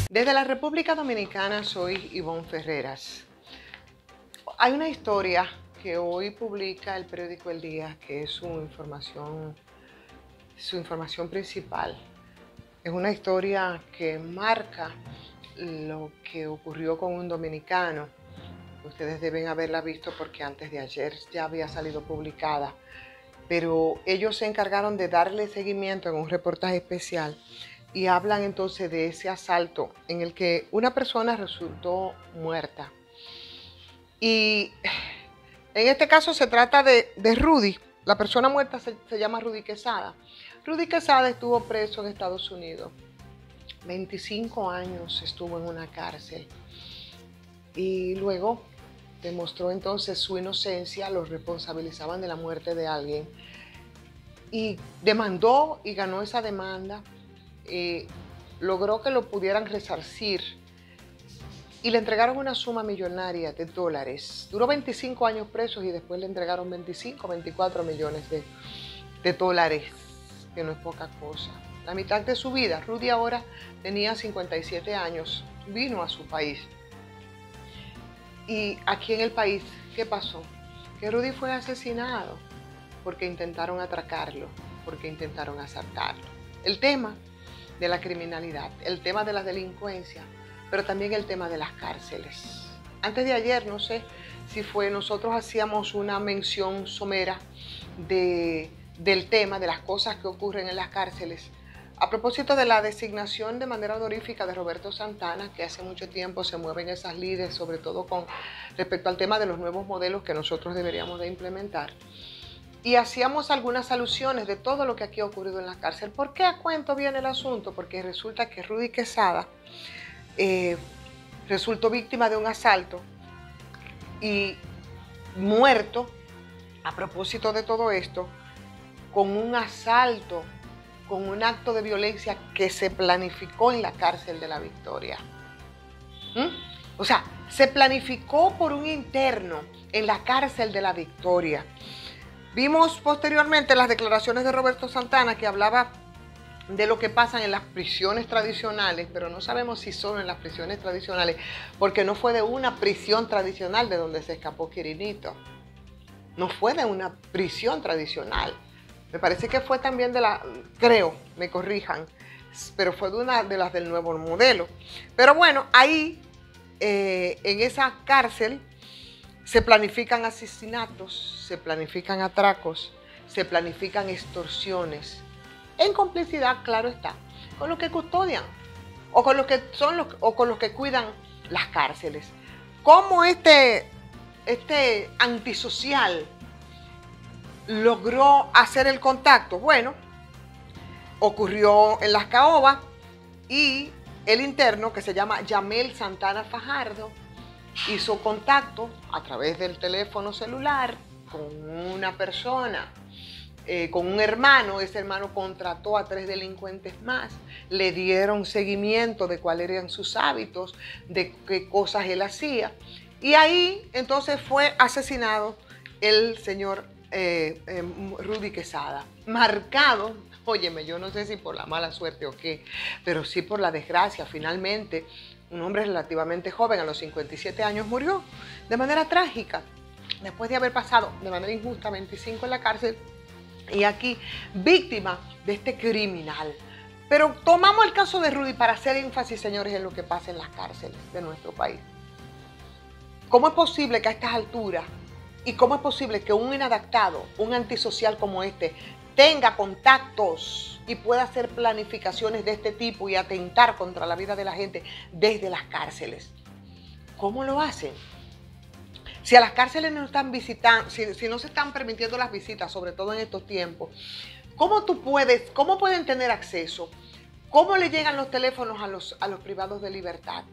Desde la República Dominicana soy Ivonne Ferreras. Hay una historia que hoy publica el periódico El Día, que es su información principal. Es una historia que marca lo que ocurrió con un dominicano. Ustedes deben haberla visto porque antes de ayer ya había salido publicada. Pero ellos se encargaron de darle seguimiento en un reportaje especial y hablan entonces de ese asalto en el que una persona resultó muerta. Y en este caso se trata de Rudy. La persona muerta se llama Rudy Quesada. Rudy Quesada estuvo preso en Estados Unidos. 25 años estuvo en una cárcel. Y luego demostró entonces su inocencia, los responsabilizaban de la muerte de alguien. Y demandó y ganó esa demanda. Logró que lo pudieran resarcir y le entregaron una suma millonaria de dólares. Duró 25 años preso y después le entregaron 24 millones de dólares, que no es poca cosa. La mitad de su vida. Rudy ahora tenía 57 años, vino a su país. Y aquí en el país, ¿qué pasó? Que Rudy fue asesinado porque intentaron atracarlo, porque intentaron asaltarlo. El tema de la criminalidad, el tema de la delincuencia, pero también el tema de las cárceles. Antes de ayer, no sé si fue, nosotros hacíamos una mención somera del tema, de las cosas que ocurren en las cárceles, a propósito de la designación de manera honorífica de Roberto Santana, que hace mucho tiempo se mueven esas lides, sobre todo con respecto al tema de los nuevos modelos que nosotros deberíamos de implementar. Y hacíamos algunas alusiones de todo lo que aquí ha ocurrido en la cárcel. ¿Por qué a cuento viene el asunto? Porque resulta que Rudy Quesada resultó víctima de un asalto y muerto, a propósito de todo esto, con un asalto, con un acto de violencia que se planificó en la cárcel de La Victoria. O sea, se planificó por un interno en la cárcel de La Victoria. Vimos posteriormente las declaraciones de Roberto Santana, que hablaba de lo que pasa en las prisiones tradicionales, pero no sabemos si solo en las prisiones tradicionales, porque no fue de una prisión tradicional de donde se escapó Quirinito. No fue de una prisión tradicional. Me parece que fue también de creo, me corrijan, pero fue de una de las del nuevo modelo. Pero bueno, ahí, en esa cárcel, se planifican asesinatos, se planifican atracos, se planifican extorsiones, en complicidad, claro está, con los que custodian o con los que cuidan las cárceles. ¿Cómo este antisocial logró hacer el contacto? Bueno, ocurrió en Las Caobas y el interno, que se llama Yamel Santana Fajardo, hizo contacto a través del teléfono celular con una persona, con un hermano. Ese hermano contrató a 3 delincuentes más, le dieron seguimiento de cuáles eran sus hábitos, de qué cosas él hacía. Y ahí entonces fue asesinado el señor Rudy Quesada, marcado, óyeme, yo no sé si por la mala suerte o qué, pero sí por la desgracia. Finalmente, un hombre relativamente joven, a los 57 años, murió de manera trágica, después de haber pasado de manera injusta 25 en la cárcel y aquí víctima de este criminal. Pero tomamos el caso de Rudy para hacer énfasis, señores, en lo que pasa en las cárceles de nuestro país. ¿Cómo es posible que a estas alturas, y cómo es posible que un inadaptado, un antisocial como este, tenga contactos y pueda hacer planificaciones de este tipo y atentar contra la vida de la gente desde las cárceles? ¿Cómo lo hacen? Si a las cárceles no están visitando, si no se están permitiendo las visitas, sobre todo en estos tiempos, ¿cómo pueden tener acceso? ¿Cómo le llegan los teléfonos a los privados de libertad?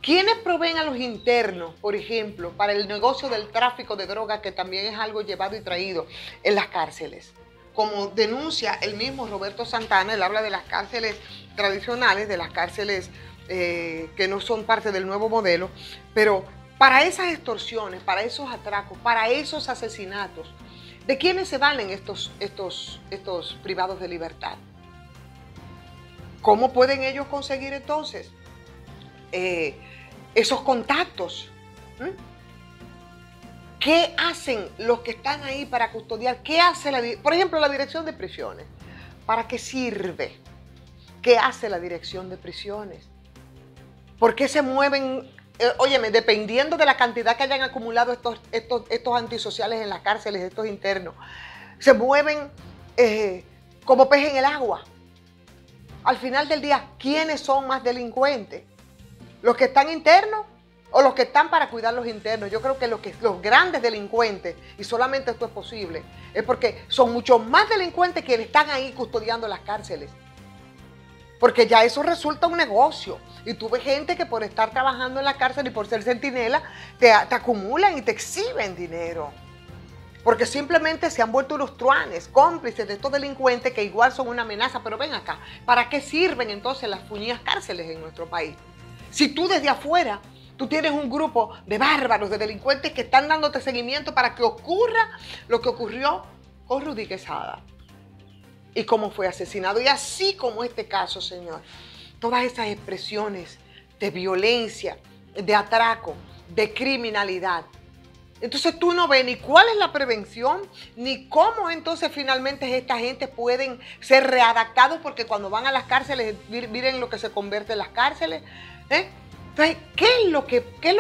¿Quiénes proveen a los internos, por ejemplo, para el negocio del tráfico de drogas, que también es algo llevado y traído en las cárceles? Como denuncia el mismo Roberto Santana, él habla de las cárceles tradicionales, de las cárceles que no son parte del nuevo modelo, pero para esas extorsiones, para esos atracos, para esos asesinatos, ¿de quiénes se valen estos privados de libertad? ¿Cómo pueden ellos conseguir entonces esos contactos? ¿Qué hacen los que están ahí para custodiar? ¿Qué hace, por ejemplo, la dirección de prisiones? ¿Para qué sirve? ¿Qué hace la dirección de prisiones? ¿Por qué se mueven? Óyeme, dependiendo de la cantidad que hayan acumulado estos antisociales en las cárceles, estos internos, se mueven como pez en el agua. Al final del día, ¿quiénes son más delincuentes? ¿Los que están internos o los que están para cuidar los internos? Yo creo que los grandes delincuentes, y solamente esto es posible, es porque son mucho más delincuentes quienes están ahí custodiando las cárceles. Porque ya eso resulta un negocio. Y tú ves gente que por estar trabajando en la cárcel y por ser centinela, te acumulan y te exhiben dinero. Porque simplemente se han vuelto unos truanes, cómplices de estos delincuentes que igual son una amenaza. Pero ven acá, ¿para qué sirven entonces las fuñidas cárceles en nuestro país? Si tú desde afuera, tú tienes un grupo de bárbaros, de delincuentes que están dándote seguimiento para que ocurra lo que ocurrió con Rudy Quesada. Y cómo fue asesinado. Y así como este caso, Señor, todas esas expresiones de violencia, de atraco, de criminalidad. Entonces tú no ves ni cuál es la prevención, ni cómo entonces finalmente esta gente pueden ser readaptados, porque cuando van a las cárceles, miren lo que se convierte en las cárceles. Entonces, ¿qué es lo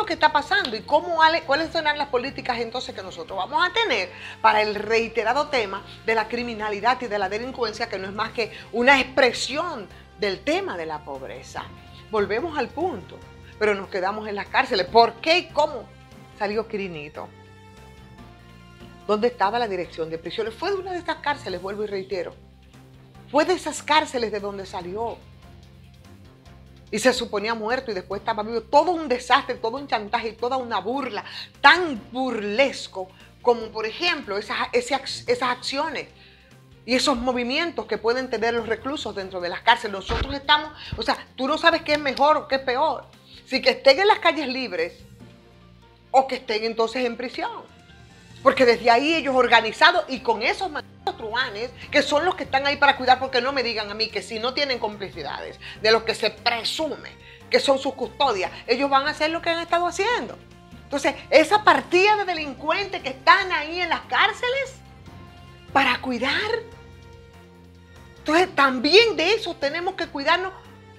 que está pasando? ¿Y cuáles serán las políticas entonces que nosotros vamos a tener para el reiterado tema de la criminalidad y de la delincuencia, que no es más que una expresión del tema de la pobreza? Volvemos al punto, pero nos quedamos en las cárceles. ¿Por qué y cómo salió Quirinito? ¿Dónde estaba la dirección de prisiones? Fue de una de estas cárceles, vuelvo y reitero. Fue de esas cárceles de donde salió. Y se suponía muerto y después estaba vivo. Todo un desastre, todo un chantaje y toda una burla tan burlesco como, por ejemplo, esas acciones y esos movimientos que pueden tener los reclusos dentro de las cárceles. Nosotros estamos, o sea, tú no sabes qué es mejor o qué es peor. Si que estén en las calles libres o que estén entonces en prisión. Porque desde ahí ellos organizados y con esos truanes, que son los que están ahí para cuidar, porque no me digan a mí que si no tienen complicidades de los que se presume que son sus custodias, ellos van a hacer lo que han estado haciendo. Entonces, esa partida de delincuentes que están ahí en las cárceles para cuidar. Entonces, también de eso tenemos que cuidarnos,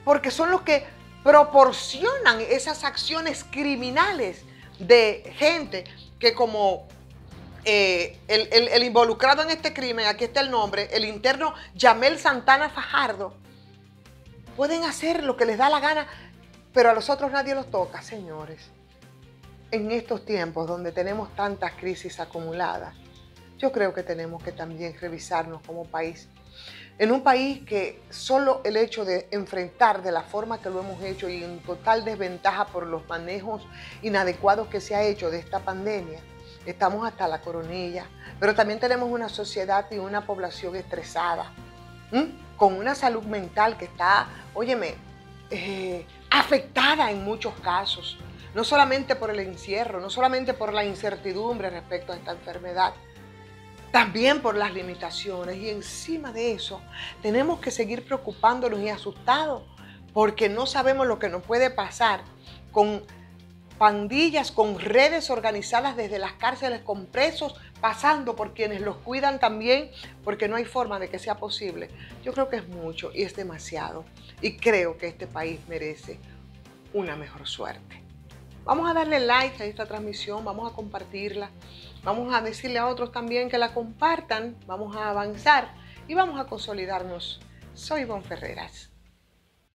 porque son los que proporcionan esas acciones criminales de gente que, como el involucrado en este crimen, aquí está el nombre, el interno Yamel Santana Fajardo, pueden hacer lo que les da la gana, pero a los otros nadie los toca, señores. En estos tiempos donde tenemos tantas crisis acumuladas, yo creo que tenemos que también revisarnos como país. En un país que solo el hecho de enfrentar de la forma que lo hemos hecho y en total desventaja por los manejos inadecuados que se ha hecho de esta pandemia, estamos hasta la coronilla, pero también tenemos una sociedad y una población estresada, con una salud mental que está, óyeme, afectada en muchos casos, no solamente por el encierro, no solamente por la incertidumbre respecto a esta enfermedad, también por las limitaciones. Y encima de eso, tenemos que seguir preocupándonos y asustados, porque no sabemos lo que nos puede pasar con pandillas, con redes organizadas desde las cárceles, con presos, pasando por quienes los cuidan también, porque no hay forma de que sea posible. Yo creo que es mucho y es demasiado. Y creo que este país merece una mejor suerte. Vamos a darle like a esta transmisión, vamos a compartirla, vamos a decirle a otros también que la compartan, vamos a avanzar y vamos a consolidarnos. Soy Ivonne Ferreras.